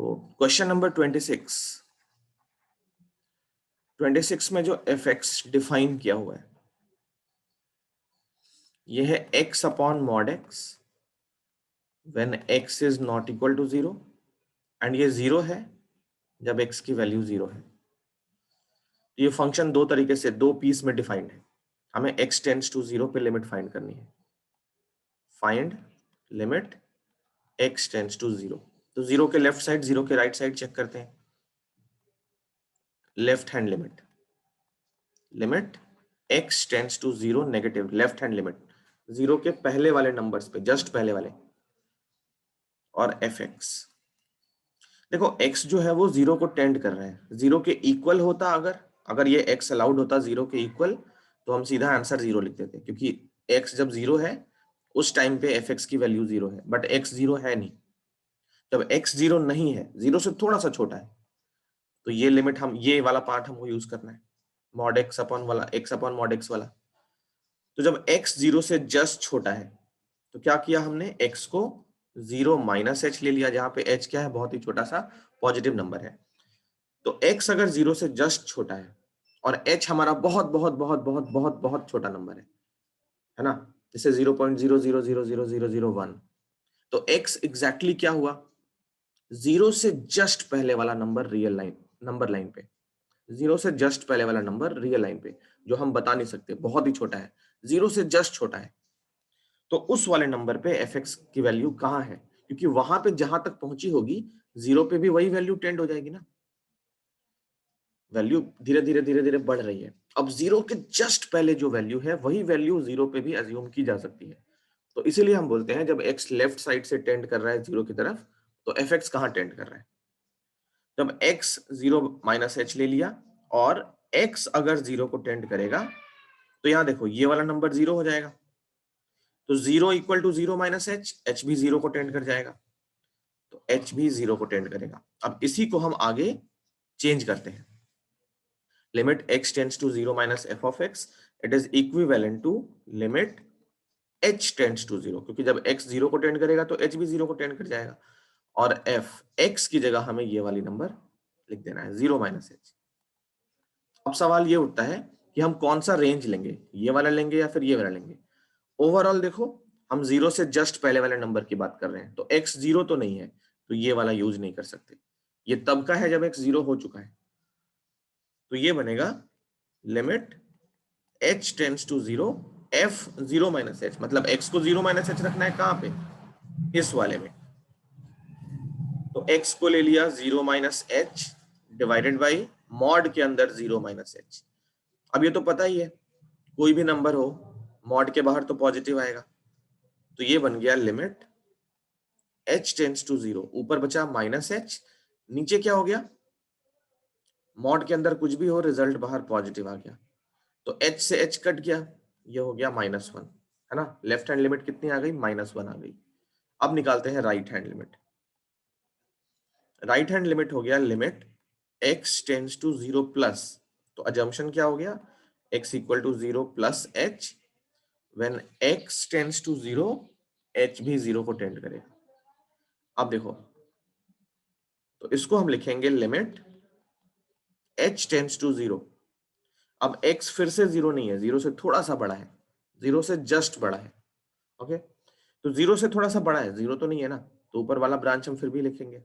तो question number 26 में जो एफ एक्स डिफाइन किया हुआ है यह है x upon mod x when x is not equal to 0 and ये 0 है जब x की वैल्यू 0 है। ये फंक्शन दो तरीके से दो पीस में डिफाइंड है। हमें x टेंड्स टू 0 पे लिमिट फाइंड करनी है। Find limit x tends to 0। तो 0 के लेफ्ट साइड 0 के राइट साइड चेक करते हैं। Left hand limit limit x tends to 0 negative left hand limit 0 के पहले वाले नंबर्स पे जस्ट पहले वाले और fx। देखो x जो है वो 0 को टेंड कर रहा है। 0 के इक्वल होता अगर ये x अलाउड होता 0 के इक्वल तो हम सीधा आंसर 0 लिख देते क्योंकि x जब 0 है उस टाइम पे fx की वैल्यू 0 है बट x 0 है नहीं। जब x 0 नहीं है 0 से थोड़ा सा छोटा है तो ये लिमिट हम ये वाला पार्ट हमको यूज करना है मॉड x अपॉन वाला x अपॉन मॉड x वाला। तो जब x 0 से जस्ट छोटा है तो क्या किया हमने x को 0 माइनस h ले लिया जहां पे h क्या है बहुत ही छोटा सा पॉजिटिव नंबर है। तो x अगर 0 से जस्ट छोटा है और h हमारा बहुत बहुत बहुत बहुत बहुत बहुत छोटा नंबर है ना, जैसे 0.00000001 तो x एग्जैक्टली क्या हुआ 0 से जस्ट पहले वाला number real line number line पे 0 से जस्ट पहले वाला नंबर रियल लाइन पे जो हम बता नहीं सकते बहुत ही छोटा है 0 से जस्ट छोटा है। तो उस वाले नंबर पे fx की वैल्यू कहां है क्योंकि वहां पे जहां तक पहुंची होगी 0 पे भी वही वैल्यू टेंड हो जाएगी ना। वैल्यू धीरे धीरे धीरे धीरे बढ़ रही है। अब 0 के जस्ट पहले जो वैल्यू है वही वैल्यू 0 पे भी अज्यूम की जा सकती है। तो इसीलिए हम बोलते हैं जब x लेफ्ट साइड से टेंड कर रहा है 0 की तरफ तो fx कहां टेंड कर रहा है। जब x 0 माइनस h ले लिया और x अगर 0 को टेंड करेगा तो यहां देखो ये वाला नंबर 0 हो जाएगा। तो 0 इक्वल टू 0 माइनस h भी 0 को टेंड कर जाएगा तो h भी 0 को टेंड करेगा। अब इसी को हम आगे चेंज करते हैं। limit x tends to 0 minus f of x it is equivalent to limit h tends to 0 क्योंकि जब x 0 को टेंड करेगा तो h भी 0 को टेंड कर जाएगा और f x की जगह हमें ये वाली नंबर लिख देना है 0 माइनस h। अब सवाल ये उठता है कि हम कौन सा रेंज लेंगे ये वाला लेंगे या फिर ये वाला लेंगे। ओवरऑल देखो हम 0 से जस्ट पहले वाले नंबर की बात कर रहे हैं तो x 0 तो नहीं है तो ये वाला यूज नहीं कर सकते। ये तब का है जब x 0 हो चुका है तो ये बनेगा limit h tends to 0 f 0 minus h मतलब x को 0 माइनस h रखना है कहां पे इस वाले में। तो x को ले लिया 0 minus h divided by mod के अंदर 0 माइनस h। अब ये तो पता ही है कोई भी नंबर हो मॉड के बाहर तो पॉजिटिव आएगा तो ये बन गया लिमिट h टेंड्स टू 0 ऊपर बचा माइनस h नीचे क्या हो गया मॉड के अंदर कुछ भी हो रिजल्ट बाहर पॉजिटिव आ गया तो h से h कट गया ये हो गया -1 है ना। लेफ्ट हैंड लिमिट कितनी आ गई -1 आ गई। अब निकालते हैं right hand limit. Right hand limit हो गया limit x tends to 0 plus तो अजम्पशन क्या हो गया x equal to 0 plus h when x tends to 0 h भी 0 को टेंड करेगा। अब देखो तो इसको हम लिखेंगे लिमिट h टेंड्स टू 0। अब x फिर से 0 नहीं है 0 से थोड़ा सा बड़ा है 0 से जस्ट बड़ा है ओके। तो 0 से थोड़ा सा बड़ा है 0 तो नहीं है ना तो ऊपर वाला ब्रांच हम फिर भी लिखेंगे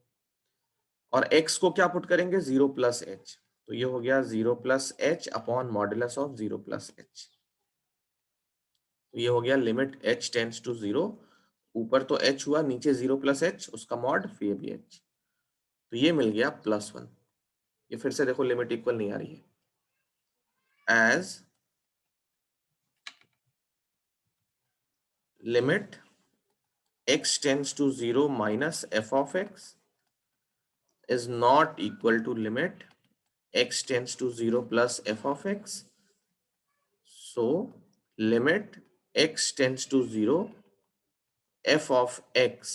और x को क्या पुट करेंगे 0 प्लस h तो ये हो गया 0 plus h upon modulus of 0 plus h। तो ये हो गया लिमिट h टेंड्स टू 0 ऊपर तो h हुआ नीचे 0 प्लस h उसका मॉड फिर भी h तो ये मिल गया +1। ये फिर से देखो लिमिट इक्वल नहीं आ रही है as limit x tends to 0 minus f of x is not equal to limit x tends to 0 plus f of x. So limit x tends to 0 f of x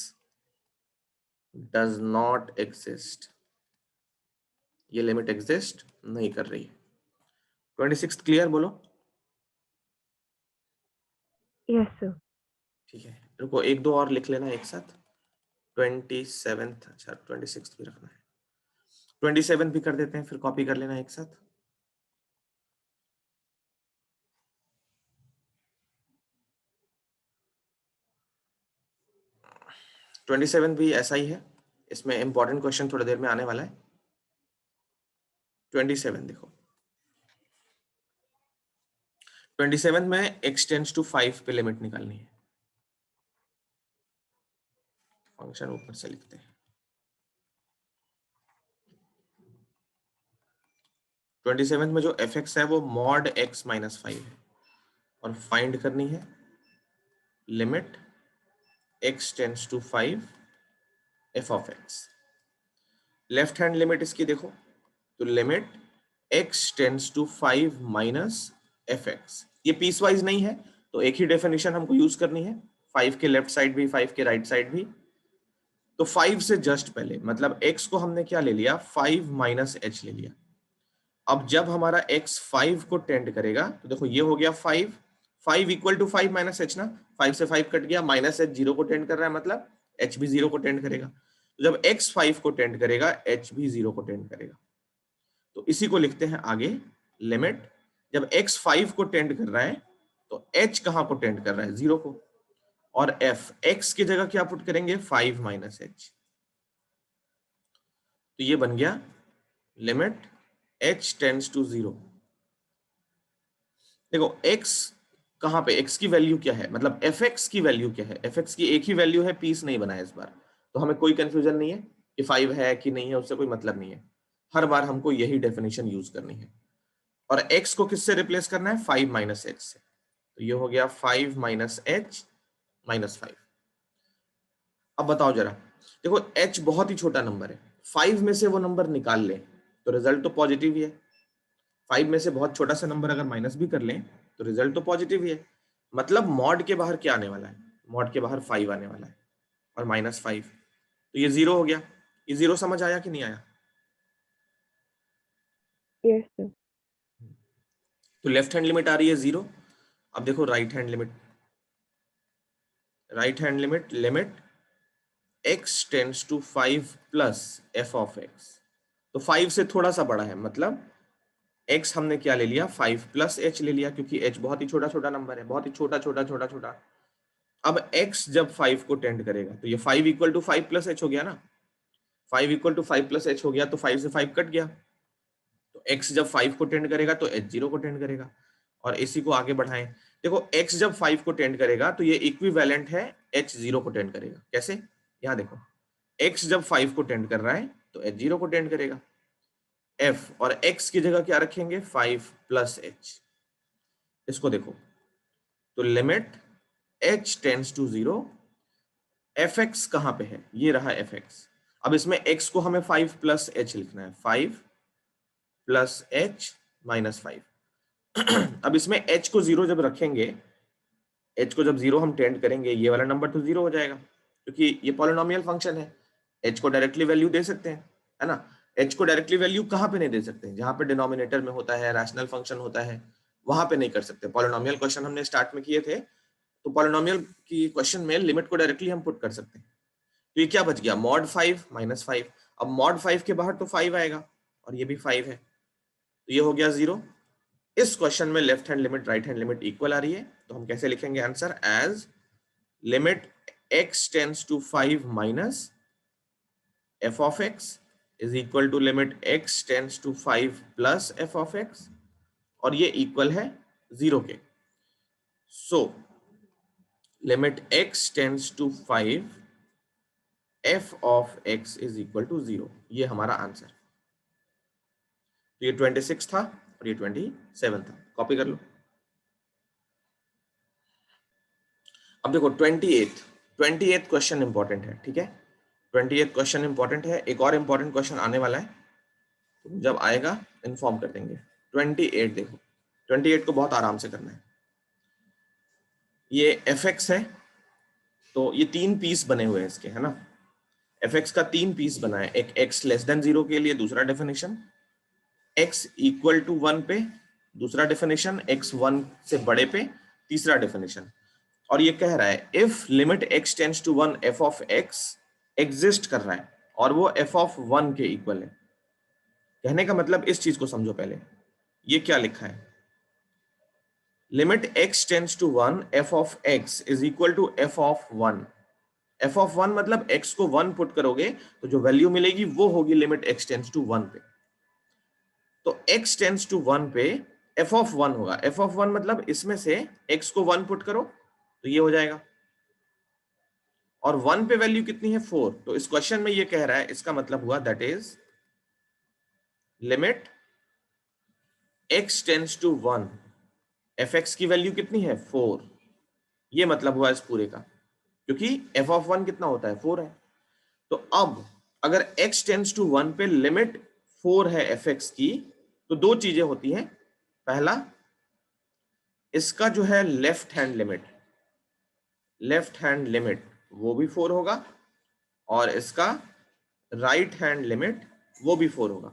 does not exist. ये limit exist नहीं कर रही है। 26 clear बोलो। Yes sir. ठीक है रुको एक दो और लिख लेना एक साथ। 27th, अच्छा 26th भी रखना है, 27 भी कर देते हैं, फिर कॉपी कर लेना एक साथ। 27 भी ऐसा ही है, इसमें इंपॉर्टेंट क्वेश्चन थोड़ी देर में आने वाला है। 27 देखो, 27 में x टेंड्स टू 5 पे लिमिट निकालनी है। फंक्शन ऊपर से लिखते हैं। 27 में जो fx है वो मॉड x माइनस 5 है, और फाइंड करनी है limit x tends to 5 f of x। Left hand limit इसकी देखो, तो limit x tends to 5 minus fx। ये पीस वाइज नहीं है, तो एक ही डेफिनेशन हमको यूज करनी है, 5 के लेफ्ट साइड भी 5 के राइट साइड भी। तो 5 से जस्ट पहले, मतलब x को हमने क्या ले लिया, 5 माइनस h ले लिया। अब जब हमारा x 5 को टेंड करेगा, तो देखो ये हो गया 5, 5 इक्वल टू 5 माइनस h ना, 5 से 5 कट गया, माइनस h 0 को टेंड कर रहा है, मतलब h भी 0 को टेंड करेगा। तो जब x 5 को टेंड करेगा, h भी 0 को टेंड करेगा। तो इसी को लिखते हैं आगे, लिमिट जब x 5 को टेंड कर रहा है, तो h कहां को टेंड कर रहा है, 0 को, और f x की जगह क्या पुट करेंगे, 5 माइनस h। तो ये बन गया लिमिट h टेंड्स टू 0। देखो x कहां पे, x की वैल्यू क्या है, मतलब fx की वैल्यू क्या है, fx की एक ही वैल्यू है, पीस नहीं बनाया इस बार, तो हमें कोई कंफ्यूजन नहीं है कि 5 है कि नहीं है, उससे कोई मतलब नहीं है। हर बार हमको यही डेफिनेशन यूज करनी है। और x को किससे रिप्लेस करना है, 5 माइनस h से। तो ये हो गया 5 माइनस h माइनस 5। अब बताओ जरा, देखो h बहुत ही छोटा नंबर है, 5 में से वो नंबर निकाल ले तो रिजल्ट तो पॉजिटिव ही है। 5 में से बहुत छोटा सा नंबर अगर माइनस भी कर लें तो रिजल्ट तो पॉजिटिव ही है। मतलब मॉड के बाहर क्या आने वाला है, मॉड के बाहर 5 आने वाला है, और माइनस 5, तो ये 0 हो गया। ये 0 समझ आया कि नहीं आया? Yes sir. तो लेफ्ट हैंड लिमिट आ रही है 0। अब देखो right hand limit, right hand limit, limit x tends to 5 plus f of x। तो 5 से थोड़ा सा बड़ा है, मतलब x हमने क्या ले लिया, 5 प्लस h ले लिया, क्योंकि h बहुत ही छोटा छोटा नंबर है, बहुत ही छोटा छोटा छोटा छोटा। अब x जब 5 को टेंड करेगा, तो ये 5 इक्वल टू 5 प्लस h हो गया ना, 5 इक्वल टू 5 प्लस h हो गया, तो 5 से 5 कट गया। तो x जब 5 को टेंड करेगा तो h 0 को टेंड करेगा, और इसी को आगे बढ़ाएं। देखो x जब 5 को टेंड करेगा तो ये इक्विवेलेंट है h 0 को टेंड करेगा। कैसे, यहाँ देखो, x जब 5 को टेंड कर रहा है तो h 0 को टेंड करेगा। f और x की जगह क्या रखेंगे, 5 प्लस h। इसको देखो, तो limit h tends to 0, fx कहां पे है, ये रहा fx। अब इसमें x को हमें 5 प्लस h लिखना है, 5 प्लस h माइनस 5। अब इसमें h को 0 जब रखेंगे, h को जब 0 हम टेंड करेंगे, ये वाला नंबर तो 0 हो जाएगा, क्योंकि ये पॉलिनोमियल फंक्शन है। h को डायरेक्टली वैल्यू दे सकते हैं, है ना। h को डायरेक्टली वैल्यू कहां पे नहीं दे सकते, जहां पे डिनोमिनेटर में होता है, रैशनल फंक्शन होता है, वहां पे नहीं कर सकते। पॉलिनोमियल क्वेश्चन हमने स्टार्ट में किए थे, तो पॉलिनोमियल की क्वेश्चन में लिमिट को डायरेक्टली हम पुट कर सकते हैं। तो ये क्या बच गया, मॉड 5 माइनस 5। अब मॉड 5 के बाहर तो 5 आएगा, और ये भी 5 है, तो ये हो गया 0। इस क्वेश्चन में left hand limit right hand limit equal आ रही है, तो हम कैसे लिखेंगे answer, as limit x tends to 5 minus f of x is equal to limit x tends to 5 plus f of x, और ये इक्वल है 0 के। So limit x tends to 5 f of x is equal to 0, ये हमारा answer. तो ये 26 था और ये 27 था, कॉपी कर लो। अब देखो 28 क्वेश्चन इंपॉर्टेंट है, ठीक है, 28 क्वेश्चन इंपॉर्टेंट है। एक और इंपॉर्टेंट क्वेश्चन आने वाला है, तो जब आएगा इन्फॉर्म कर देंगे। 28 देखो, 28 को बहुत आराम से करना है। ये fx है, तो ये 3 पीस बने हुए हैं इसके, है ना। fx का 3 पीस बना है, एक x लेस देन 0 के लिए दूसरा डेफिनेशन, x इक्वल टू 1 पे दूसरा डेफिनेशन, x 1 से बड़े पे तीसरा डेफिनेशन। और ये कह रहा है if limit x tends to 1 f of x exist कर रहा है और वो एफ ऑफ 1 के इक्वल है। कहने का मतलब इस चीज को समझो पहले, ये क्या लिखा है, limit x tends to 1 f of x is equal to f of 1। f of 1 मतलब x को 1 पुट करोगे तो जो वैल्यू मिलेगी वो होगी लिमिट x टेंड्स टू 1 पे। तो x टेंड्स टू 1 पे f of 1 होगा। f of 1 मतलब इसमें से x को 1 पुट करो तो ये हो जाएगा, और 1 पे वैल्यू कितनी है 4। तो इस क्वेश्चन में ये कह रहा है, इसका मतलब हुआ that is limit x tends to 1 fx की वैल्यू कितनी है 4। ये मतलब हुआ इस पूरे का, क्योंकि f of 1 कितना होता है 4 है। तो अब अगर x टेंड्स टू 1 पे लिमिट 4 है fx की, तो दो चीजें होती हैं। पहला, इसका जो है लेफ्ट हैंड लिमिट वो भी 4 होगा, और इसका राइट हैंड लिमिट वो भी 4 होगा,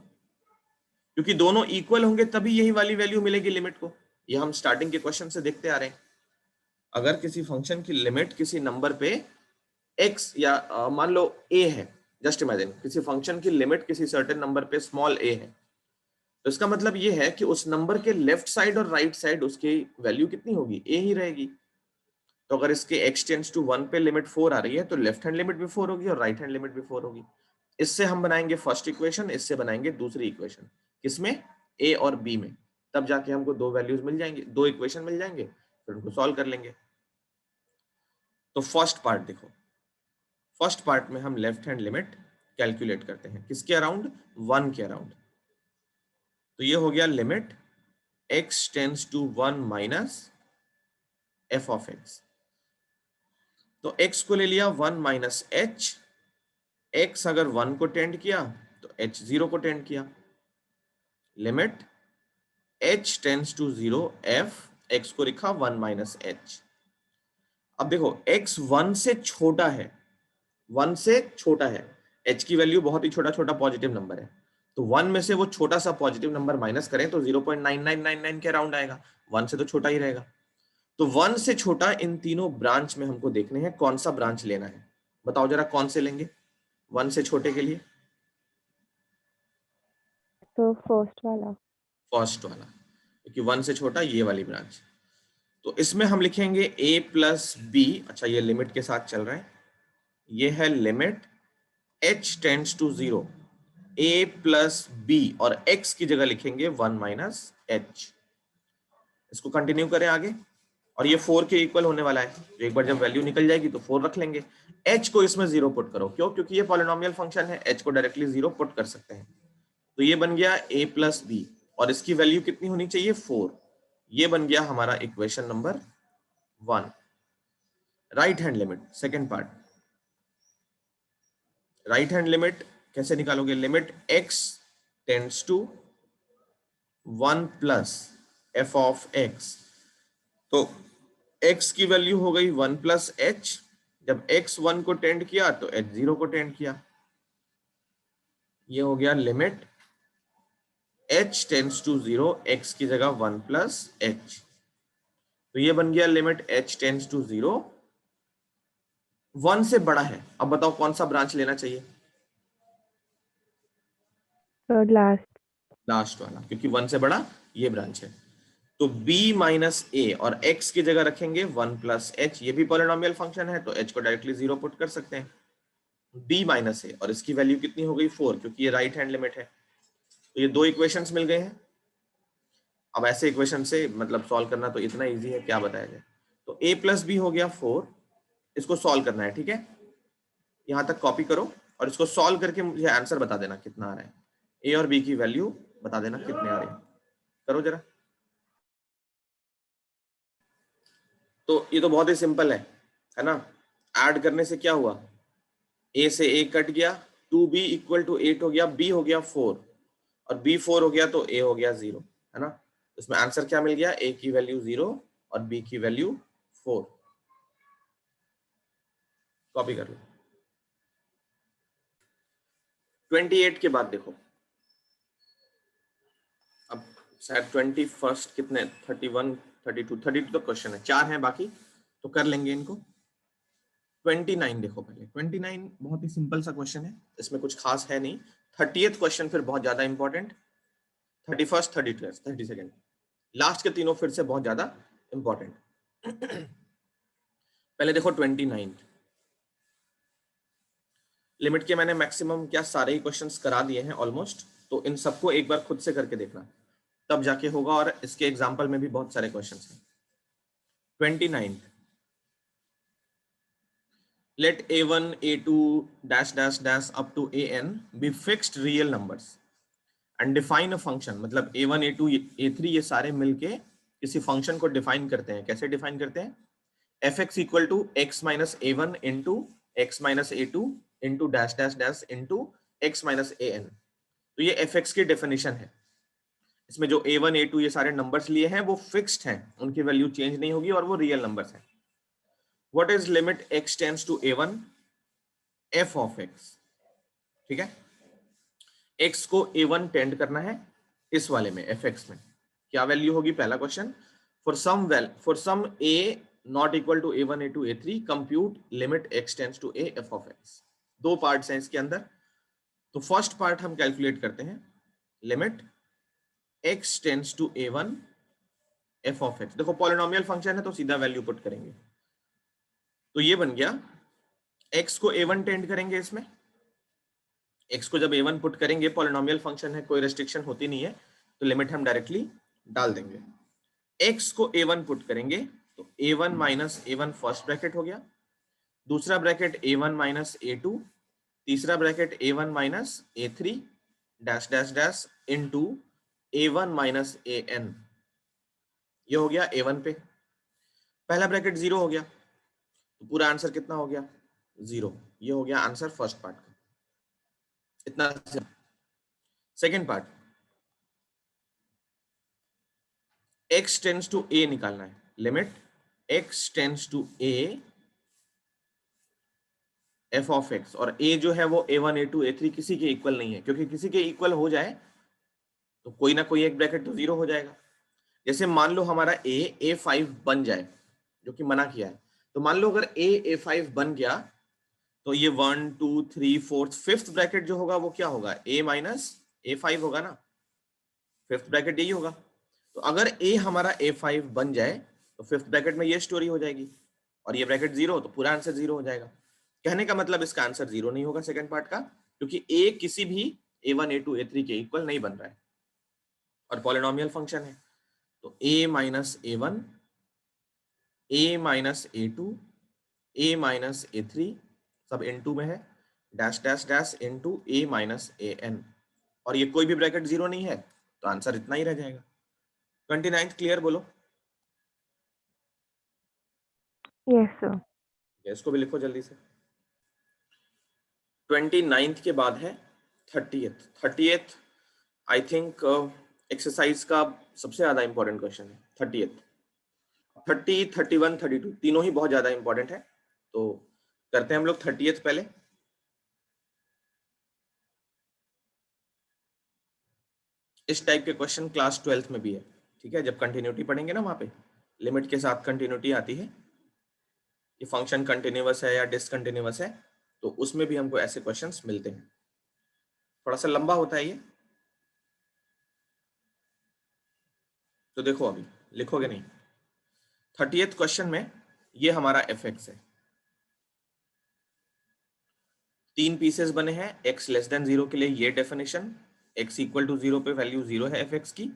क्योंकि दोनों इक्वल होंगे तभी यही वाली वैल्यू मिलेगी लिमिट को। ये हम स्टार्टिंग के क्वेश्चन से देखते आ रहे हैं। अगर किसी फंक्शन की लिमिट किसी नंबर पे x या मान लो a है, जस्ट इमेजिन किसी फंक्शन की लिमिट किसी सर्टेन नंबर पे स्मॉल a है, तो इसका मतलब ये है कि उस नंबर के लेफ्ट साइड और राइट साइड उसकी वैल्यू कितनी होगी, a ही रहेगी। तो अगर इसके x टेंड्स टू 1 पे लिमिट 4 आ रही है तो लेफ्ट हैंड लिमिट भी 4 होगी और राइट हैंड लिमिट भी 4 होगी। इससे हम बनाएंगे फर्स्ट इक्वेशन, इससे बनाएंगे दूसरी इक्वेशन। किसमें, a और b में। तब जाके हमको दो वैल्यूज मिल जाएंगे, दो इक्वेशन मिल जाएंगे, फिर उनको सॉल्व कर लेंगे। तो फर्स्ट पार्ट देखो, फर्स्ट पार्ट में हम लेफ्ट हैंड लिमिट कैलकुलेट करते हैं किसके अराउंड, 1 के अराउंड। तो ये हो गया limit x tends to 1 minus f of x। तो x को ले लिया 1 माइनस h, x अगर 1 को टेंड किया तो h 0 को टेंड किया। Limit h tends to 0 f, x को लिखा 1 माइनस h। अब देखो x 1 से छोटा है, 1 से छोटा है, h की वैल्यू बहुत ही छोटा छोटा पॉजिटिव नंबर है, तो 1 में से वो छोटा सा पॉजिटिव नंबर माइनस करें तो 0.9999 के अराउंड आएगा, 1 से तो छोटा ही रहेगा। तो 1 से छोटा इन तीनों ब्रांच में हमको देखने हैं कौन सा ब्रांच लेना है। बताओ जरा कौन से लेंगे 1 से छोटे के लिए। तो फर्स्ट वाला क्योंकि 1 से छोटा ये वाली ब्रांच। तो इसमें हम लिखेंगे a प्लस बी। अच्छा, ये लिमिट के साथ चल रहा है, ये है limit h tends to 0 a plus B, और x की जगह लिखेंगे 1 माइनस h। इसको कंटिन्यू करें आगे, और ये 4 के इक्वल होने वाला है, तो एक बार जब वैल्यू निकल जाएगी तो 4 रख लेंगे। h को इसमें 0 पुट करो, क्यों, क्योंकि ये पॉलिनोमियल फंक्शन है, h को डायरेक्टली 0 पुट कर सकते हैं। तो ये बन गया a प्लस बी, और इसकी वैल्यू कितनी होनी चाहिए 4। ये बन गया हमारा equation number 1। Right hand limit, second part, right hand limit कैसे निकालोगे, limit x tends to 1 plus f of x। तो x की वैल्यू हो गई 1 प्लस h, जब x 1 को टेंड किया तो h 0 को टेंड किया। ये हो गया limit h tends to 0, x की जगह 1 प्लस h। तो ये बन गया लिमिट h टेंड्स टू 0, 1 से बड़ा है। अब बताओ कौन सा ब्रांच लेना चाहिए, लास्ट वाला, क्योंकि 1 से बड़ा ये ब्रांच है। तो b माइनस ए, और x की जगह रखेंगे 1 प्लस h। ये भी पॉलिनोमियल फंक्शन है तो h को डायरेक्टली 0 पुट कर सकते हैं। b माइनस ए, और इसकी वैल्यू कितनी हो गई 4, क्योंकि ये राइट हैंड लिमिट है। तो ये दो इक्वेशंस मिल गए हैं। अब ऐसे इक्वेशन से मतलब सॉल्व करना तो इतना इजी है, क्या बताया जाए। तो a प्लस बी हो गया 4, इसको सॉल्व करना है, ठीक है। यहां तक कॉपी करो और इसको सॉल्व करके मुझे आंसर बता देना कितना आ रहा है। a और b की वैल्यू बता देना कितने आ रहे हैं, करो जरा। तो ये तो बहुत ही सिंपल है ना। ऐड करने से क्या हुआ, a से a कट गया, 2b इक्वल टू 8 हो गया, b हो गया 4, और b 4 हो गया तो a हो गया 0, है ना। इसमें आंसर क्या मिल गया, a की वैल्यू 0 और b की वैल्यू 4। कॉपी कर लो। 28 के बाद देखो, अब शायद 21 कितने, 31 32 32 तो क्वेश्चन है, 4 हैं बाकी, तो कर लेंगे इनको। 29 देखो पहले। 29 बहुत ही सिंपल सा क्वेश्चन है, इसमें कुछ खास है नहीं। 30th क्वेश्चन फिर बहुत ज्यादा important, 31st 32nd 32nd last के तीनों फिर से बहुत ज्यादा इंपॉर्टेंट। पहले देखो 29 लिमिट के मैंने मैक्सिमम क्या सारे ही क्वेश्चंस करा दिए हैं ऑलमोस्ट, तो इन सबको एक बार खुद से करके देखना तब जाके होगा, और इसके एग्जाम्पल में भी बहुत सारे क्वेश्चंस हैं। 29 let a1 a2 dash dash dash up to an be fixed real numbers and define a function, मतलब a1 a2 a3 ये सारे मिलके किसी फंक्शन को डिफाइन करते हैं। कैसे डिफाइन करते हैं? fx equal to x minus a1 into x minus a2 into dash dash dash into x minus an। तो ये fx की डेफिनेशन है। इसमें जो a1 a2 ये सारे नंबर्स लिए हैं वो फिक्स्ड हैं, उनकी वैल्यू चेंज नहीं होगी और वो रियल नंबर्स हैं। What is limit x tends to a1 f of x? ठीक है, x को a1 टेंड करना है इस वाले में fx में, क्या वैल्यू होगी? पहला question, for some a not equal to a1 a2 a3 compute limit x tends to a f of x। दो पार्ट्स हैं इसके अंदर, तो फर्स्ट पार्ट हम कैलकुलेट करते हैं, limit x tends to a1 f of x। देखो पॉलिनोमियल फंक्शन है तो सीधा वैल्यू पुट करेंगे, तो ये बन गया x को a1 टेंड करेंगे इसमें, x को जब a1 पुट करेंगे, पॉलिनोमियल फंक्शन है कोई रेस्ट्रिक्शन होती नहीं है, तो लिमिट हम डायरेक्टली डाल देंगे। x को a1 पुट करेंगे तो a1 minus a1 first bracket हो गया, दूसरा ब्रैकेट a1 माइनस a2, तीसरा bracket a1 minus a3 dash dash dash into a1 minus an। ये हो गया a1 पे, पहला ब्रैकेट 0 हो गया, तो पूरा आंसर कितना हो गया? 0। ये हो गया आंसर फर्स्ट पार्ट का, इतना। Second part, x tends to a निकालना है, limit x tends to a f of x, और a जो है वो a1 a2 a3 किसी के इक्वल नहीं है, क्योंकि किसी के इक्वल हो जाए तो कोई ना कोई एक ब्रैकेट तो 0 हो जाएगा। जैसे मान लो हमारा a a5 बन जाए, जो कि मना किया है, तो मान लो अगर a a5 बन गया तो ये 1 2 3 4 फिफ्थ ब्रैकेट जो होगा वो क्या होगा? a माइनस a5 होगा ना, फिफ्थ ब्रैकेट यही होगा। तो अगर a हमारा a5 बन जाए तो फिफ्थ ब्रैकेट में ये स्टोरी हो जाएगी, और ये ब्रैकेट 0 तो पूरा आंसर 0 हो जाएगा। कहने का मतलब इसका आंसर 0 नहीं होगा सेकंड पार्ट का, क्योंकि a किसी भी a1 a2 a3 के इक्वल नहीं बन रहा है और पॉलिनोमियल फंक्शन है। तो a minus a1, a minus a2, a minus a3 सब n2 में है, dash dash dash into a minus an, और ये कोई भी ब्रैकेट 0 नहीं है, तो आंसर इतना ही रह जाएगा। 29th क्लियर बोलो? Yes, sir. इसको भी लिखो जल्दी से। 29th के बाद है 30th। 30th I think exercise का सबसे ज्यादा इंपॉर्टेंट क्वेश्चन है 30th। 30, 31, 32 तीनों ही बहुत ज्यादा इंपॉर्टेंट है, तो करते हैं हम लोग 30th पहले। इस टाइप के क्वेश्चन क्लास 12th में भी है, ठीक है, जब कंटिन्यूटी पढ़ेंगे ना, वहां पे लिमिट के साथ कंटिन्यूटी आती है, ये फंक्शन कंटिन्यूअस है या डिसकंटिन्यूअस है, तो उसमें भी हमको ऐसे क्वेश्चंस मिलते हैं। थोड़ा सा लंबा होता है ये, तो देखो अभी लिखोगे नहीं। 30th क्वेश्चन में ये हमारा fx है, तीन पीसेस बने हैं, x लेस देन 0 के लिए ये डेफिनेशन, x इक्वल टू 0 पे वैल्यू 0 है fx की,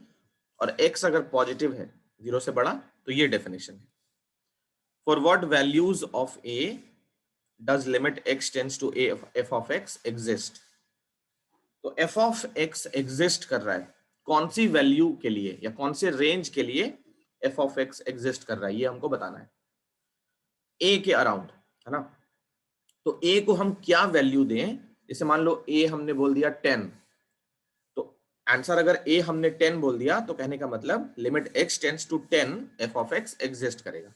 और x अगर पॉजिटिव है 0 से बड़ा तो ये डेफिनेशन है। For what values of a does limit x tends to a f of x exist. तो f ऑफ x एग्जिस्ट कर रहा है कौन सी वैल्यू के लिए या कौन से रेंज के लिए f ऑफ x एग्जिस्ट कर रहा है, ये हमको बताना है, a के अराउंड, है ना। तो a को हम क्या वैल्यू दें? जैसे मान लो a हमने बोल दिया 10, तो आंसर अगर a हमने 10 बोल दिया तो कहने का मतलब limit x tends to 10 f of x exist करेगा।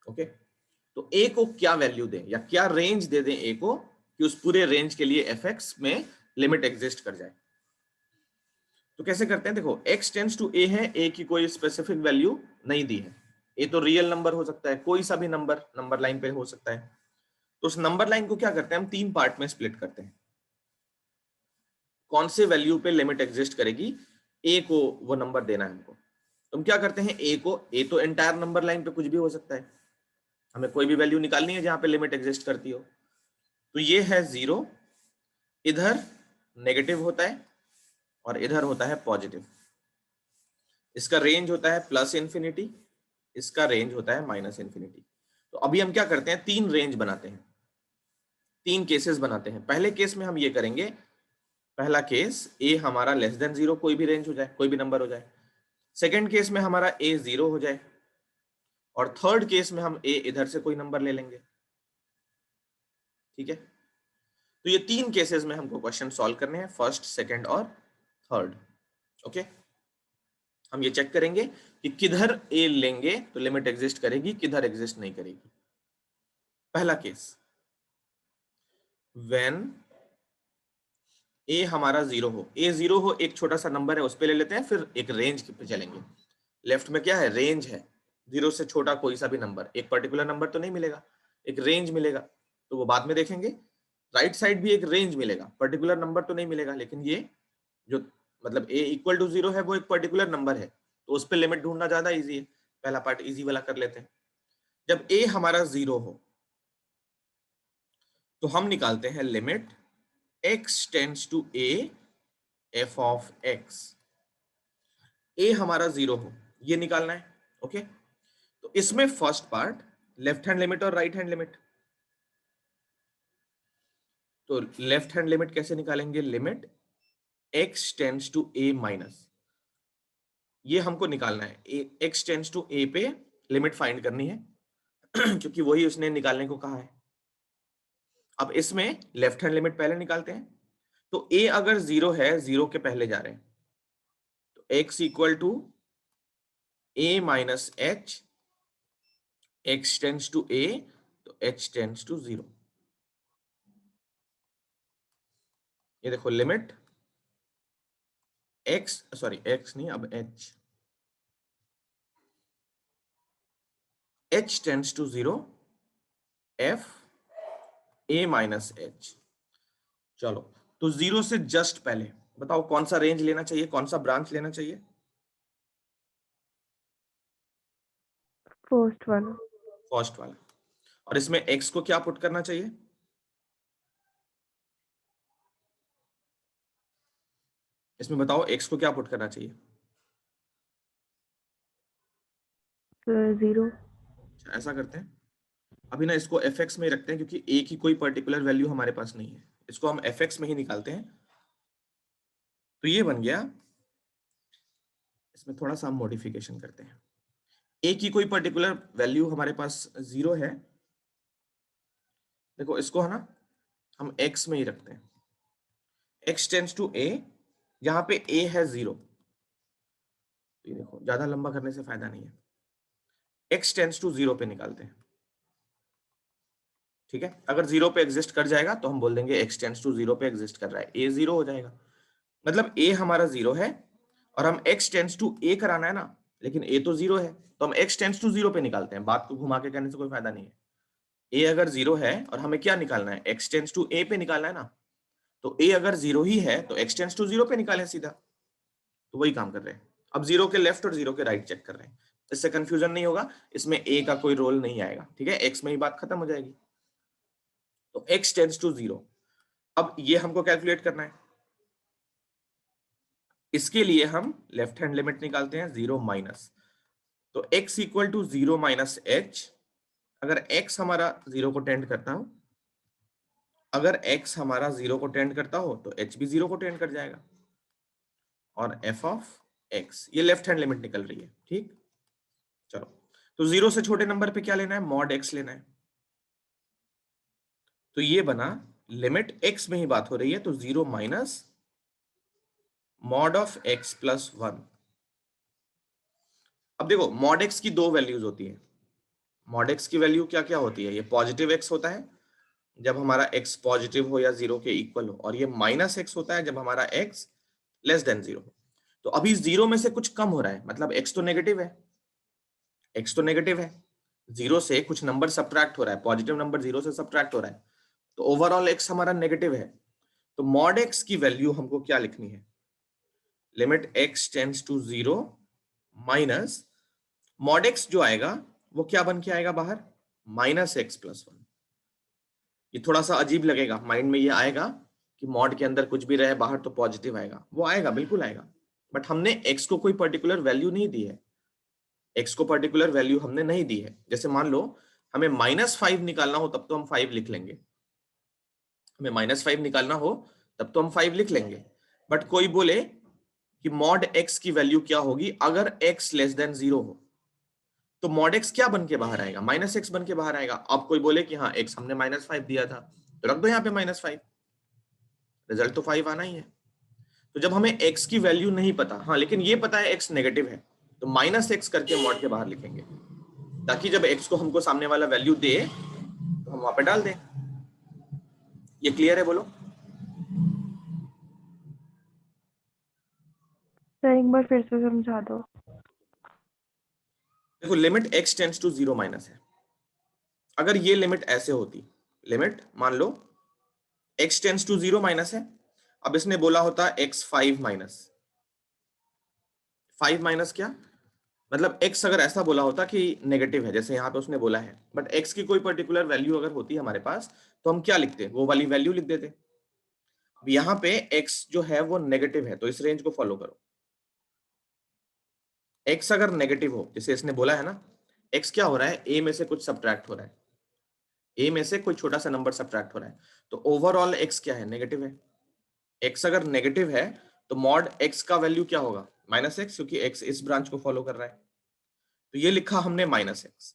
ओके, तो a को क्या वैल्यू दें या क्या रेंज दे दें a को कि उस पूरे रेंज के लिए fx में लिमिट एग्जिस्ट कर जाए। तो कैसे करते हैं? देखो x टेंड्स टू a है, a की कोई स्पेसिफिक वैल्यू नहीं दी है, a तो रियल नंबर हो सकता है, कोई सा भी नंबर लाइन पे हो सकता है, तो उस नंबर लाइन को क्या करते हैं हम, तीन पार्ट में स्प्लिट करते हैं। कौन से वैल्यू पे लिमिट एग्जिस्ट करेगी, ए को वो नंबर देना है हमको। तो हम क्या करते हैं, ए को, ए तो एंटायर नंबर लाइन पे कुछ भी हो सकता है, हमें कोई भी वैल्यू निकालनी है जहां पे लिमिट एग्जिस्ट करती हो। तो ये है 0, इधर नेगेटिव होता है और इधर होता है पॉजिटिव। इसका रेंज होता है प्लस इन्फिनिटी, इसका रेंज होता है माइनस इन्फिनिटी। तो अभी हम क्या करते हैं, तीन रेंज बनाते हैं, तीन केसेस बनाते हैं। पहले केस में हम ये करेंगे, पहला केस ए हमारा लेस देन 0, कोई भी रेंज हो जाए, कोई भी नंबर हो जाए। सेकेंड केस में हमारा ए 0 हो जाए, और थर्ड केस में हम ए इधर से कोई नंबर ले लेंगे। ठीक है, तो ये तीन केसेस में हमको क्वेश्चन सॉल्व करने हैं, फर्स्ट, सेकेंड और थर्ड। ओके, हम ये चेक करेंगे कि किधर ए लेंगे तो लिमिट एग्जिस्ट करेगी, किधर एग्जिस्ट नहीं करेगी। पहला केस, व्हेन ए हमारा 0 हो, ए 0 हो, एक छोटा सा नंबर है उस पे ले लेते हैं, फिर एक रेंज पे चलेंगे। लेफ्ट में क्या है, रेंज है, 0 से छोटा कोई सा भी नंबर, एक पर्टिकुलर नंबर तो नहीं मिलेगा, एक रेंज मिलेगा, तो वो बाद में देखेंगे। राइट साइड भी एक रेंज मिलेगा, पर्टिकुलर नंबर तो नहीं मिलेगा, लेकिन ये जो मतलब a इक्वल टू 0 है वो एक पर्टिकुलर नंबर है, तो उस पर लिमिट ढूंढना ज्यादा इजी है। पहला पार्ट इजी वाला कर लेते हैं। जब a हमारा 0 हो तो हम निकालते हैं limit x tends to a f of x। a हमारा 0 हो, ये निकालना है। ओके, तो इसमें first part left hand limit और राइट हैंड लिमिट। तो लेफ्ट हैंड लिमिट कैसे निकालेंगे, limit x tends to a minus, ये हमको निकालना है, x टेंड्स टू a पे लिमिट फाइंड करनी है क्योंकि वही उसने निकालने को कहा है। अब इसमें लेफ्ट हैंड लिमिट पहले निकालते हैं। तो a अगर 0 है, 0 के पहले जा रहे हैं, तो x equal to a minus h, x tends to a, तो h टेंड्स टू 0। ये देखो लिमिट x, सॉरी x नहीं, अब h tends to 0 f a minus h। चलो, तो 0 से जस्ट पहले बताओ कौन सा रेंज लेना चाहिए, कौन सा ब्रांच लेना चाहिए, फर्स्ट वाला। फर्स्ट वाला। और इसमें x को क्या पुट करना चाहिए, इसमें बताओ x को क्या पुट करना चाहिए। 0। अच्छा, ऐसा करते हैं, अभी ना इसको fx में ही रखते हैं क्योंकि a की कोई पर्टिकुलर वैल्यू हमारे पास नहीं है, इसको हम fx में ही निकालते हैं। तो ये बन गया, इसमें थोड़ा सा हम मॉडिफिकेशन करते हैं। a की कोई पर्टिकुलर वैल्यू हमारे पास 0 है, देखो इसको है ना हम x में ही रखते हैं, x टेंड्स टू a, यहाँ पे a है 0, ये देखो ज्यादा लंबा करने से फायदा नहीं है, x टेंड्स टू 0 पे निकालते हैं। ठीक है, अगर 0 पे एग्जिस्ट कर जाएगा तो हम बोल देंगे x टेंड्स टू 0 पे एग्जिस्ट कर रहा है, a 0 हो जाएगा, मतलब a हमारा 0 है और हम x टेंड्स टू a कराना है ना, लेकिन a तो 0 है, तो हम x टेंड्स टू 0 पे निकालते हैं। बात को घुमा के कहने से कोई फायदा नहीं है। a अगर 0 है और हमें क्या निकालना है, x टेंड्स टू a पे निकालना है ना, तो a अगर 0 ही है तो x टेंड्स टू 0 पे निकालें सीधा, तो वही काम कर रहे हैं। अब 0 के लेफ्ट और 0 के राइट चेक कर रहे हैं, इससे कंफ्यूजन नहीं होगा, इसमें a का कोई रोल नहीं आएगा। ठीक है, x में ही बात खत्म हो जाएगी। तो x टेंड्स टू 0, अब ये हमको कैलकुलेट करना है, इसके लिए हम लेफ्ट हैंड लिमिट निकालते हैं 0 माइनस, तो x equal to 0 minus h। अगर x हमारा 0 को टेंड करता हो, अगर x हमारा 0 को टेंड करता हो तो h भी 0 को टेंड कर जाएगा, और f ऑफ x, ये लेफ्ट हैंड लिमिट निकल रही है। ठीक, चलो, तो 0 से छोटे नंबर पे क्या लेना है, मॉड x लेना है। तो ये बना, लिमिट x में ही बात हो रही है, तो 0 minus mod of x plus 1। अब देखो मॉड x की दो वैल्यूज होती है, मॉड x की वैल्यू क्या क्या होती है, ये पॉजिटिव x होता है जब हमारा x पॉजिटिव हो या 0 के इक्वल हो, और ये माइनस x होता है जब हमारा x लेस देन 0 हो। तो अभी 0 में से कुछ कम हो रहा है, मतलब x तो नेगेटिव है, x तो नेगेटिव है, जीरो से कुछ नंबर सब्ट्रैक्ट हो रहा है, पॉजिटिव नंबर जीरो से सब्ट्रैक्ट हो रहा है, तो ओवरऑल एक्स हमारा नेगेटिव है। तो मॉड एक्स की वैल्यू हमको क्या लिखनी है, limit x tends to zero minus mod x जो आएगा वो क्या बन के आएगा बाहर, माइनस एक्स प्लस वन। ये थोड़ा सा अजीब लगेगा, माइंड में ये आएगा कि मॉड के अंदर कुछ भी रहे बाहर तो पॉजिटिव आएगा, वो आएगा, बिल्कुल आएगा, बट हमने एक्स को कोई पर्टिकुलर वैल्यू नहीं दी है, एक्स को पर्टिकुलर वैल्यू हमने नहीं दी है। जैसे मान लो हमें -5 निकालना हो तब तो हम 5 लिख लेंगे, हमें -5 निकालना हो तब तो हम 5 लिख लेंगे, बट कोई बोले कि मॉड एक्स की वैल्यू क्या होगी अगर x लेस देन 0 हो, तो मॉड एक्स क्या बन के बाहर आएगा, -x बन के बाहर आएगा। अब कोई बोले कि हाँ x हमने -5 दिया था, तो रख दो यहाँ पे -5, रिजल्ट तो 5 आना ही है। तो जब हमें x की वैल्यू नहीं पता, हाँ लेकिन ये पता है x नेगेटिव है, तो -x करके मॉड के बाहर लिखेंगे, ताकि जब x को हमको सामने वाला वैल्यू दे तो हम वहां पे डाल दें। ये क्लियर है, बोलो। सर एक बार फिर से समझा दो। देखो limit x tends to 0 minus है, अगर ये लिमिट ऐसे होती, लिमिट मान लो x टेंड्स टू 0 माइनस है, अब इसने बोला होता x 5 माइनस, 5 माइनस क्या मतलब, x अगर ऐसा बोला होता कि नेगेटिव है जैसे यहाँ पे उसने बोला है, बट x की कोई पर्टिकुलर वैल्यू अगर होती हमारे पास तो हम क्या लिखते, वो वाली वैल्यू लिख देते। अब यहाँ पे x जो है वो नेगेटिव है, तो इस रेंज को फॉलो करो। x अगर नेगेटिव हो, जैसे इसने बोला है ना, x क्या हो रहा है, a में से कुछ सब्ट्रैक्ट हो रहा है, a में से कोई छोटा सा नंबर सब्ट्रैक्ट हो रहा है, तो ओवरऑल x क्या है, नेगेटिव है। x अगर नेगेटिव है तो मॉड x का वैल्यू क्या होगा, -x, क्योंकि x इस ब्रांच को फॉलो कर रहा है, तो ये लिखा हमने -x।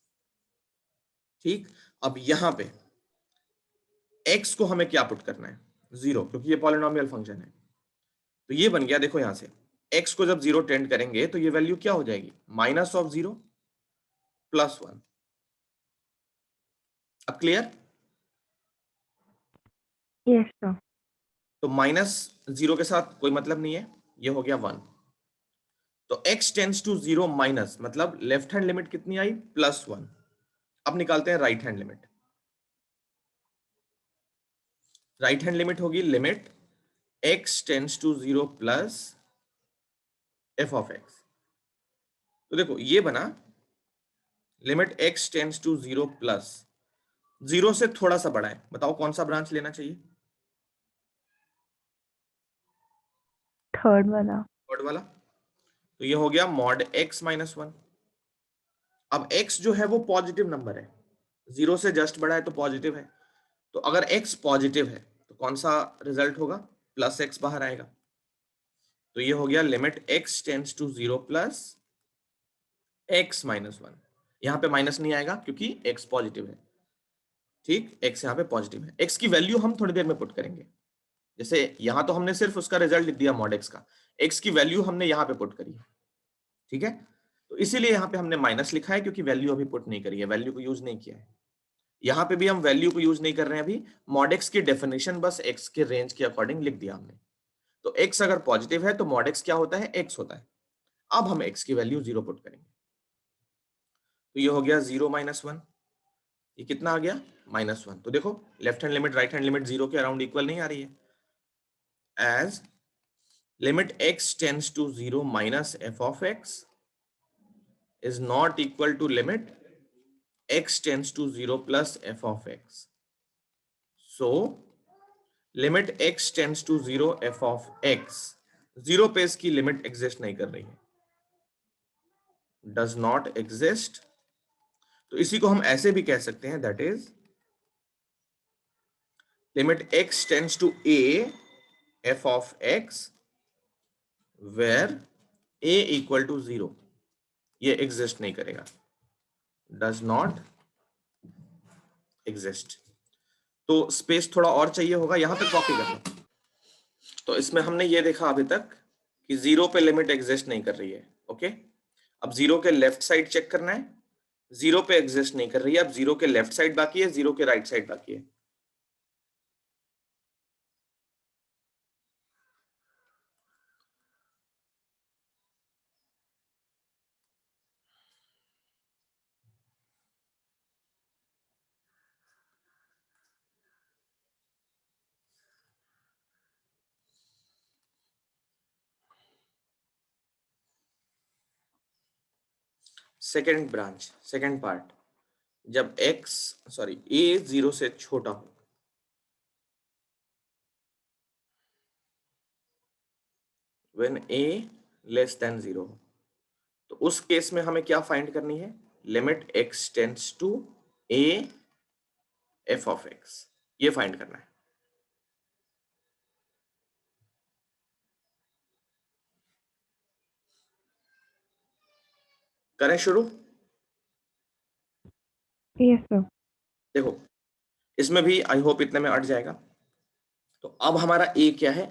ठीक, अब यहां पे x को हमें क्या पुट करना है, 0, क्योंकि ये पॉलिनोमियल फंक्शन है, तो ये बन गया, देखो यहां से x को जब 0 टेंड करेंगे तो ये वैल्यू क्या हो जाएगी, -0 +1। अब क्लियर। Yes sir. तो -0 के साथ कोई मतलब नहीं है, ये हो गया 1। तो x टेंड्स टू 0 माइनस मतलब लेफ्ट हैंड लिमिट कितनी आई, +1। अब निकालते हैं right hand limit. Right hand limit होगी limit x tends to 0 plus f of x। तो देखो ये बना limit x tends to 0 plus, 0 से थोड़ा सा बड़ा है, बताओ कौन सा ब्रांच लेना चाहिए, थर्ड वाला। थर्ड वाला। तो ये हो गया मॉड x -1। अब x जो है वो पॉजिटिव नंबर है, 0 से जस्ट बड़ा है तो पॉजिटिव है, तो अगर x पॉजिटिव है तो कौन सा रिजल्ट होगा, +x बाहर आएगा। तो ये हो गया limit x tends to 0 plus x -1। यहां पे माइनस नहीं आएगा क्योंकि x पॉजिटिव है। ठीक, x यहाँ पे पॉजिटिव है, x की वैल्यू हम थोड़ी देर में पुट करेंगे। जैसे यहां तो हमने सिर्फ उसका रिजल्ट लिख दिया मॉड x का, x की वैल्यू हमने यहाँ पे पुट करी है। ठीक है, तो इसीलिए यहाँ पे हमने माइनस लिखा है क्योंकि वैल्यू अभी पुट नहीं करी है, वैल्यू को यूज नहीं किया है। यहाँ पे भी हम वैल्यू को यूज नहीं कर रहे हैं अभी, मॉड x की डेफिनेशन बस x के रेंज के अकॉर्डिंग लिख दिया हमने। तो x अगर पॉजिटिव है तो मॉड x क्या होता है, x होता है। अब हम x की वैल्यू 0 पुट करेंगे, तो ये हो गया 0 -1, ये कितना आ गया, -1। तो देखो left hand limit right hand limit 0 के अराउंड इक्वल नहीं आ रही है, as limit x tends to 0 minus f of x is not equal to limit x tends to 0 plus f of x. So limit x tends to 0 f of x, 0 पे इसकी limit exist नहीं कर रही है, does not exist। तो इसी को हम ऐसे भी कह सकते हैं, that is limit x tends to a f of x where a equal to 0, ये एग्जिस्ट नहीं करेगा, does not exist। तो स्पेस थोड़ा और चाहिए होगा, यहां तक कॉपी कर लो। तो इसमें हमने ये देखा अभी तक कि 0 पे लिमिट एग्जिस्ट नहीं कर रही है, ओके। अब 0 के लेफ्ट साइड चेक करना है, 0 पे एग्जिस्ट नहीं कर रही है, अब 0 के लेफ्ट साइड बाकी है, 0 के राइट साइड बाकी है। सेकेंड ब्रांच, सेकेंड पार्ट, जब a 0 से छोटा हो, when a लेस देन 0 हो, तो उस केस में हमें क्या फाइंड करनी है? Limit x tends to a f of x, ये फाइंड करना है। करें शुरू? Yes sir. देखो, इसमें भी आई होप इतने में अट जाएगा। तो अब हमारा a क्या है?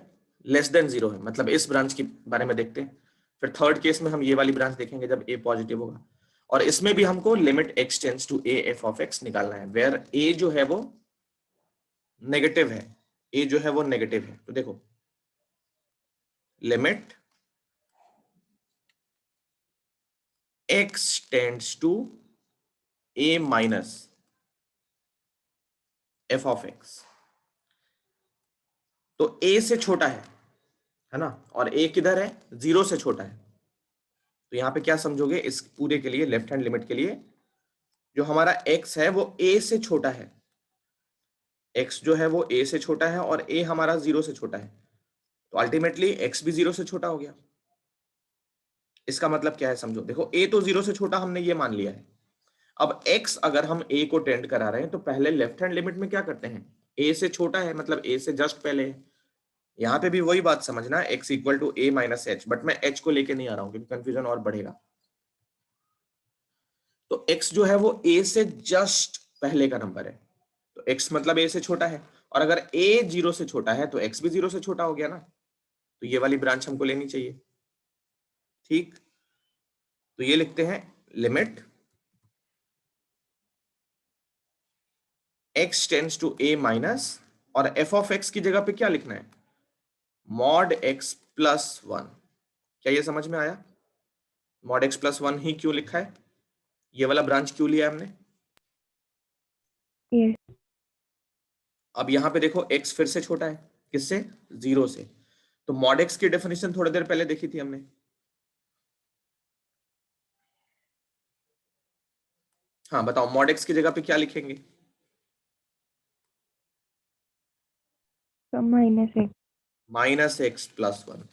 लेस देन 0 है, मतलब इस ब्रांच के बारे में देखते हैं। फिर थर्ड केस में हम ये वाली ब्रांच देखेंगे जब a पॉजिटिव होगा, और इसमें भी हमको limit x tends to a f of x निकालना है, वेयर a जो है वो नेगेटिव है, a जो है वो नेगेटिव है। तो देखो, limit x tends to a minus f of x, तो a से छोटा है ना, और a किधर है? 0 से छोटा है। तो यहां पे क्या समझोगे इस पूरे के लिए, लेफ्ट हैंड लिमिट के लिए, जो हमारा x है वो a से छोटा है, x जो है वो a से छोटा है और a हमारा 0 से छोटा है, तो अल्टीमेटली x भी 0 से छोटा हो गया। इसका मतलब क्या है समझो, देखो a तो 0 से छोटा हमने ये मान लिया है। अब x अगर हम a को टेंड करा रहे हैं तो पहले लेफ्ट हैंड लिमिट में क्या करते हैं? a से छोटा है, मतलब a से जस्ट पहले है। यहाँ पे भी वही बात समझना, x equal to a minus h, but मैं h को लेके नहीं आ रहा हूं क्योंकि कंफ्यूजन और बढ़ेगा। तो x जो है वो a से जस्ट पहले का नंबर है, तो x मतलब a से छोटा है, और अगर a 0 से छोटा है तो x भी 0 से छोटा हो गया ना, तो ये वाली ब्रांच हमको लेनी चाहिए। ठीक, तो ये लिखते हैं limit x tends to a minus, और f ऑफ x की जगह पे क्या लिखना है? Mod x plus 1। क्या ये समझ में आया? मॉड x प्लस 1 ही क्यों लिखा है, ये वाला ब्रांच क्यों लिया हमने? यस। अब यहां पे देखो x फिर से छोटा है, किससे? 0 से। तो मॉड x की डेफिनेशन थोड़ी देर पहले देखी थी हमने। हाँ बताओ, मॉड x की जगह पे क्या लिखेंगे? तो माइनस एक। Minus x plus 1।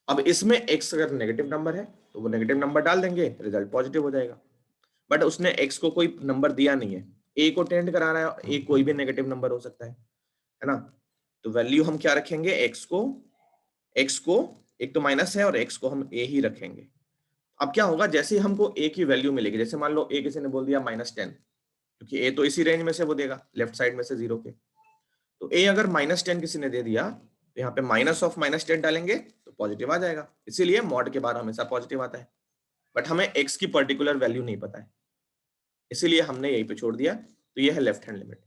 अब इसमें x अगर नेगेटिव नंबर है तो वो नेगेटिव नंबर डाल देंगे, रिजल्ट पॉजिटिव हो जाएगा। बट उसने x को कोई नंबर दिया नहीं है, a को टेंड करा रहा है, a कोई भी नेगेटिव नंबर हो सकता है ना। तो वैल्यू हम क्या रखेंगे? x को एक तो माइनस है और x को हम a ही रखेंगे। अब क्या होगा, जैसे ही हमको a की वैल्यू मिलेगी, जैसे मान लो a किसी ने बोल दिया -10, क्योंकि a तो इसी रेंज में से वो देगा, लेफ्ट साइड में से 0 के। तो a अगर -10 किसी ने दे दिया, तो यहाँ पे माइनस ऑफ -10 डालेंगे तो पॉजिटिव आ जाएगा। इसीलिए मॉड के बाद हमेशा पॉजिटिव आता है, बट हमें x की पर्टिकुलर वैल्यू नहीं पता है, इसीलिए हमने यहीं पे छोड़ दिया। तो ये है लेफ्ट हैंड लिमिट।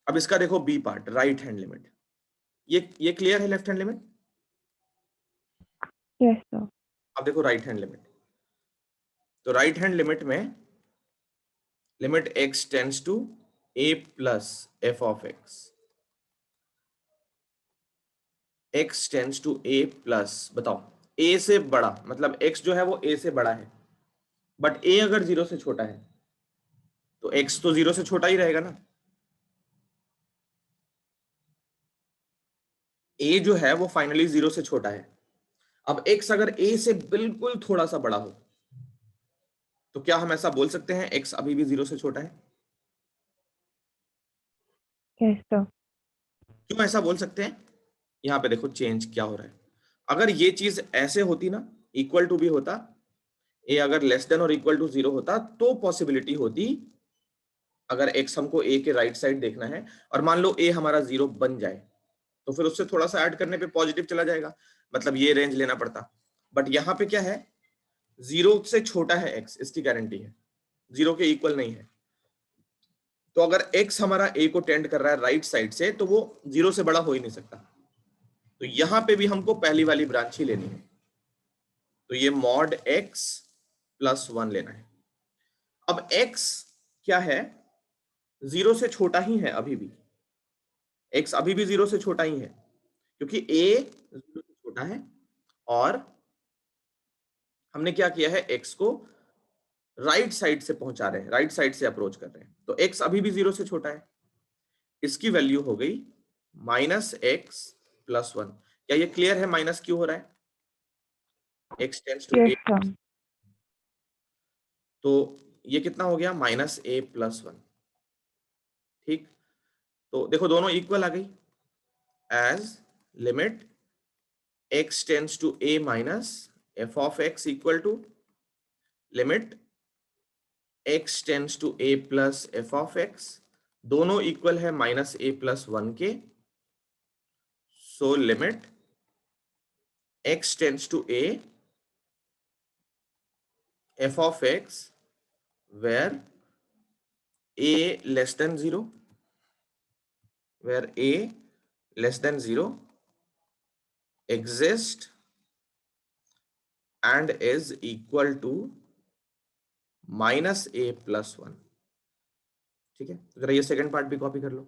अब इसका देखो B part, right hand limit. ये क्लियर है left hand limit? Yes sir. अब देखो राइट हैंड लिमिट। तो राइट हैंड लिमिट में limit x tends to a plus f of x, x tends to a plus, बताओ a से बड़ा, मतलब x जो है वो a से बड़ा है, बट a अगर 0 से छोटा है तो x तो 0 से छोटा ही रहेगा ना। a जो है वो फाइनली 0 से छोटा है। अब x अगर a से बिल्कुल थोड़ा सा बड़ा हो, तो क्या हम ऐसा बोल सकते हैं x अभी भी 0 से छोटा है? Yes sir. क्यों ऐसा बोल सकते हैं? यहाँ पे देखो चेंज क्या हो रहा है। अगर ये चीज ऐसे होती ना, इक्वल टू भी होता, a अगर लेस देन और इक्वल टू 0 होता, तो पॉसिबिलिटी होती, अगर x हमको a के राइट साइड देखना है और मान लो a हमारा 0 बन जाए, तो फिर उससे थोड़ा सा ऐड करने पे पॉजिटिव चला जाएगा, मतलब ये रेंज लेना पड़ता। बट यहाँ पे क्या है, 0 से छोटा है x, इसकी गारंटी है, 0 के इक्वल नहीं है। तो अगर x हमारा a को टेंड कर रहा है राइट साइड से, तो वो 0 से बड़ा हो ही नहीं सकता। तो यहां पे भी हमको पहली वाली ब्रांच ही लेनी है, तो ये मॉड x प्लस 1 लेना है। अब x क्या है? 0 से छोटा ही है अभी भी, x अभी भी 0 से छोटा ही है, क्योंकि a 0 से छोटा है, और हमने क्या किया है, x को राइट साइड से पहुंचा रहे हैं, राइट साइड से अप्रोच कर रहे हैं, तो x अभी भी 0 से छोटा है, इसकी वैल्यू हो गई -x+1। क्या ये क्लियर है माइनस क्यों हो रहा है? x tends to Yes, a, sir. तो ये कितना हो गया -a+1। ठीक, तो देखो दोनों इक्वल आ गई, as limit x tends to a minus f of x equal to limit x tends to a plus f of x, दोनों इक्वल है -a+1 के, so limit x tends to a f of x where a less than 0, where a less than 0 exist and is equal to -a+1। ठीक है, तो जरा ये second part भी कॉपी कर लो।